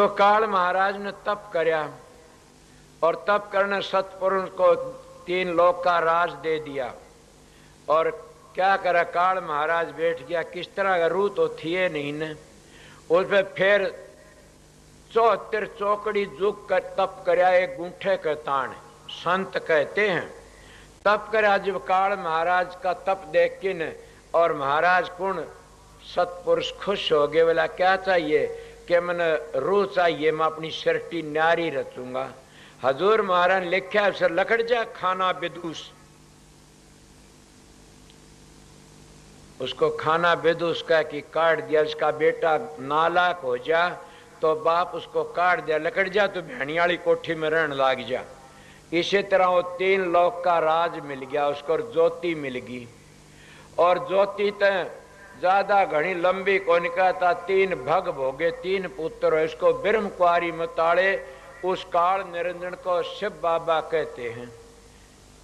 तो काल महाराज ने तप करया और तप करने सतपुरुष को 3 लोक का राज दे दिया। और क्या करा, काल महाराज बैठ गया। किस तरह का रू तो थिए नहीं ने। उस पे फिर 74 चौकड़ी जुग कर तप करया, एक गुंठे के ताण संत कहते हैं। तप करया जब काल महाराज का तप देख के न, और महाराज कुण सतपुरुष खुश हो गए। बोला क्या चाहिए? कि मैंने रूह चाहिए, मैं अपनी सृष्टि न्यारी रचूंगा। हजूर महाराज लिखा है सर लकड़ जा खाना विदुष, उसको खाना विदुष कह कि काट दिया। उसका बेटा नालायक हो जा तो बाप उसको काट दिया, लकड़ जा तो भेणी वाली कोठी में रहने लाग जा। इसी तरह वो 3 लोक का राज मिल गया उसको, और ज्योति मिल गई। और ज्योति तो ज्यादा घनी लंबी को निकलता, 3 भग भोगे 3 पुत्र है। इसको ब्रह्म कुआरी मताड़े उस काल निरंजन को शिव बाबा कहते हैं।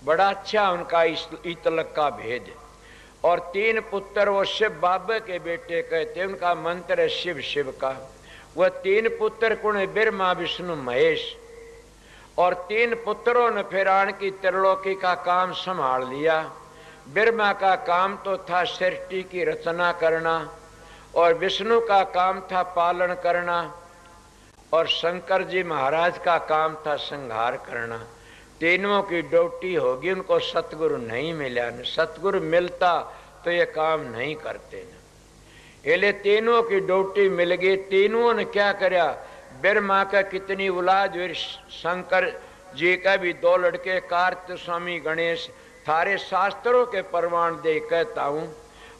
बड़ा अच्छा उनका इतलक का भेद। और 3 पुत्र वो शिव बाबा के बेटे कहते हैं, उनका मंत्र है शिव शिव का। वह 3 पुत्र कुण ब्रह्मा विष्णु महेश। और 3 पुत्रों ने फिर आन की त्रिलोकी का काम संभाल लिया। ब्रह्मा का काम तो था सृष्टि की रचना करना, और विष्णु का काम था पालन करना, और शंकर जी महाराज का काम था संहार करना। तीनों की ड्यूटी होगी। उनको सतगुरु नहीं मिला न, सतगुरु मिलता तो ये काम नहीं करते न। इसलिए तीनों की ड्यूटी मिल गई। तीनों ने क्या करया, ब्रह्मा का कितनी औलाद हुई, शंकर जी का भी 2 लड़के कार्तिक स्वामी गणेश, थारे शास्त्रों के प्रमाण दे कहता हूं।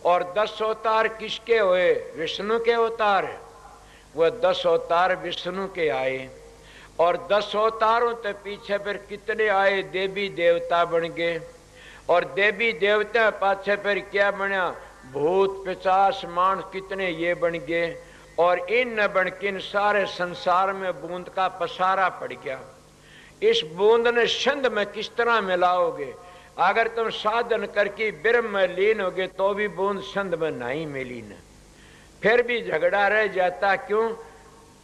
और 10 अवतार किसके हुए? विष्णु के अवतार है। वह 10 अवतार विष्णु के आए। और 10 अवतारों के पीछे फिर कितने आए? देवी देवता बन गए। और देवी देवता पाछे फिर क्या बना? भूत पिशाच मानस कितने ये बन गए। और इन न बन के सारे संसार में बूंद का पसारा पड़ गया। इस बूंद ने छंद में किस तरह मिलाओगे? अगर तुम साधन करके ब्रह्म में लीन होगे तो भी बूंद छंद में नहीं मिली न, फिर भी झगड़ा रह जाता। क्यों?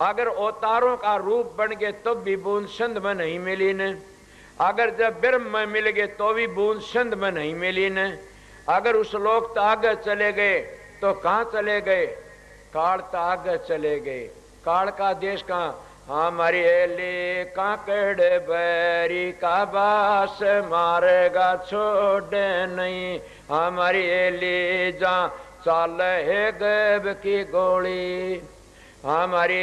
अगर अवतारों का रूप बन गए तो भी बूंद छंद में नहीं मिली न। अगर जब ब्रह्म में मिल गए तो भी बूंद छंद में नहीं मिली न। अगर उस लोक तो आगे चले गए तो कहाँ चले गए? काल तो आगे चले गए। काल का देश कहाँ? हमारी एली काकड़ बैरी का बास मारेगा छोड़े नहीं। हमारी एली जा चाल है गैब की गोली। हमारी